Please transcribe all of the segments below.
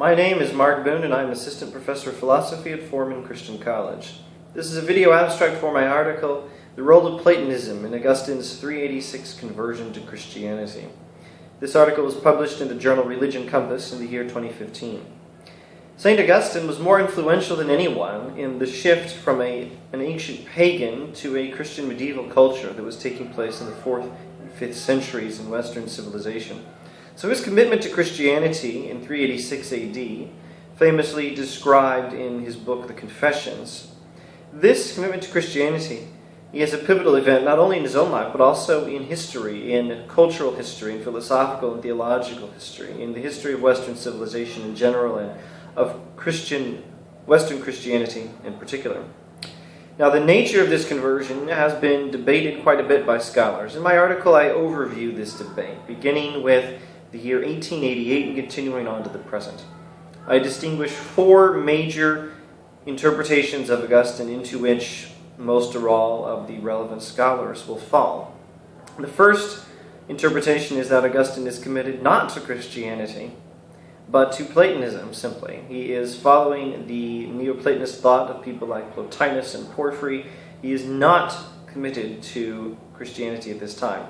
My name is Mark Boone and I'm Assistant Professor of Philosophy at Foreman Christian College. This is a video abstract for my article, The Role of Platonism in Augustine's 386 Conversion to Christianity. This article was published in the journal Religion Compass in the year 2015. St. Augustine was more influential than anyone in the shift from an ancient pagan to a Christian medieval culture that was taking place in the 4th and 5th centuries in Western civilization. So his commitment to Christianity in 386 AD, famously described in his book The Confessions, this commitment to Christianity is a pivotal event not only in his own life but also in history, in cultural history, in philosophical and theological history, in the history of Western civilization in general and of Western Christianity in particular. Now, the nature of this conversion has been debated quite a bit by scholars. In my article, I overview this debate, beginning with the year 1888 and continuing on to the present. I distinguish four major interpretations of Augustine into which most or all of the relevant scholars will fall. The first interpretation is that Augustine is committed not to Christianity, but to Platonism simply. He is following the neo-Platonist thought of people like Plotinus and Porphyry. He is not committed to Christianity at this time.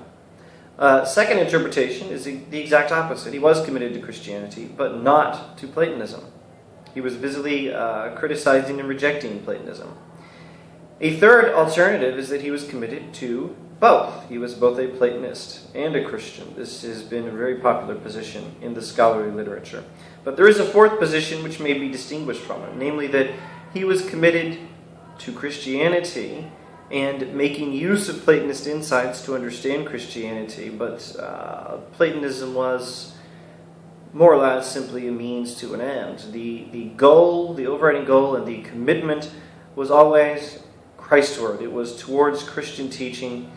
Second interpretation is the exact opposite. He was committed to Christianity, but not to Platonism. He was visibly criticizing and rejecting Platonism. A third alternative is that he was committed to both. He was both a Platonist and a Christian. This has been a very popular position in the scholarly literature. But there is a fourth position which may be distinguished from it, namely that he was committed to Christianity and making use of Platonist insights to understand Christianity, but Platonism was more or less simply a means to an end. The goal, the overriding goal, and the commitment was always Christward. It was towards Christian teaching.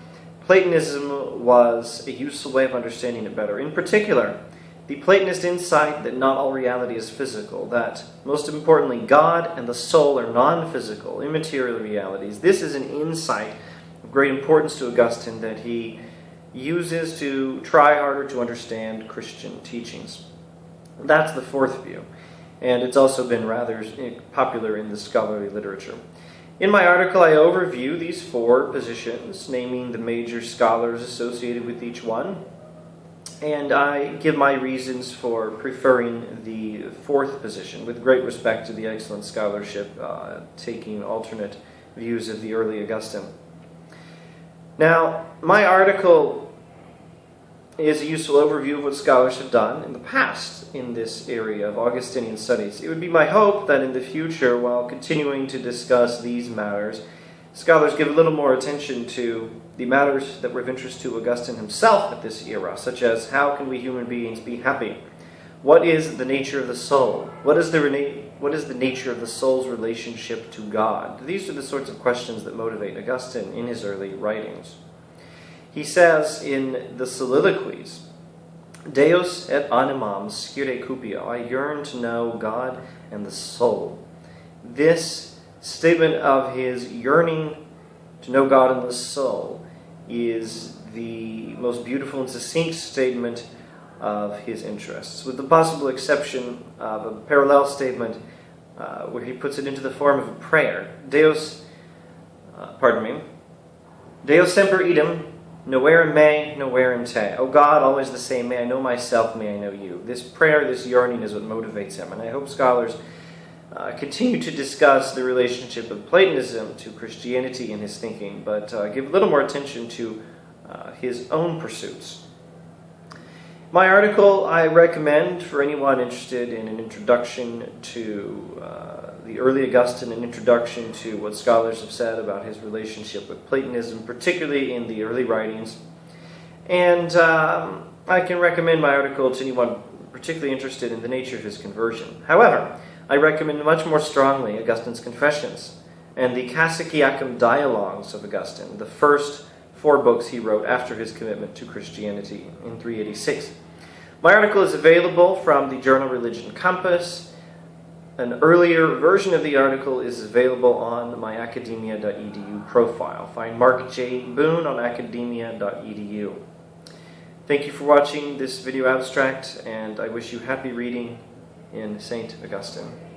Platonism was a useful way of understanding it better. In particular, the Platonist insight that not all reality is physical, that most importantly God and the soul are non-physical, immaterial realities. This is an insight of great importance to Augustine that he uses to try harder to understand Christian teachings. That's the fourth view, and it's also been rather popular in the scholarly literature. In my article, I overview these four positions, naming the major scholars associated with each one, and I give my reasons for preferring the fourth position, with great respect to the excellent scholarship taking alternate views of the early Augustine. Now, my article is a useful overview of what scholars have done in the past in this area of Augustinian studies. It would be my hope that in the future, while continuing to discuss these matters, scholars give a little more attention to the matters that were of interest to Augustine himself at this era, such as how can we human beings be happy? What is the nature of the soul? What is the nature of the soul's relationship to God? These are the sorts of questions that motivate Augustine in his early writings. He says in the Soliloquies, Deus et animam scire cupio, I yearn to know God and the soul. This statement of his yearning to know God and the soul is the most beautiful and succinct statement of his interests, with the possible exception of a parallel statement where he puts it into the form of a prayer. Deus semper idem, nowhere me, nowhere te. O God, always the same, may I know myself, may I know you. This prayer, this yearning is what motivates him, and I hope scholars continue to discuss the relationship of Platonism to Christianity in his thinking, but give a little more attention to his own pursuits. My article I recommend for anyone interested in an introduction to the early Augustine, an introduction to what scholars have said about his relationship with Platonism, particularly in the early writings. And I can recommend my article to anyone particularly interested in the nature of his conversion. However, I recommend much more strongly Augustine's Confessions and the Cassiciacum Dialogues of Augustine, the first four books he wrote after his commitment to Christianity in 386. My article is available from the journal Religion Compass. An earlier version of the article is available on my academia.edu profile. Find Mark J. Boone on academia.edu. Thank you for watching this video abstract, and I wish you happy reading in St. Augustine.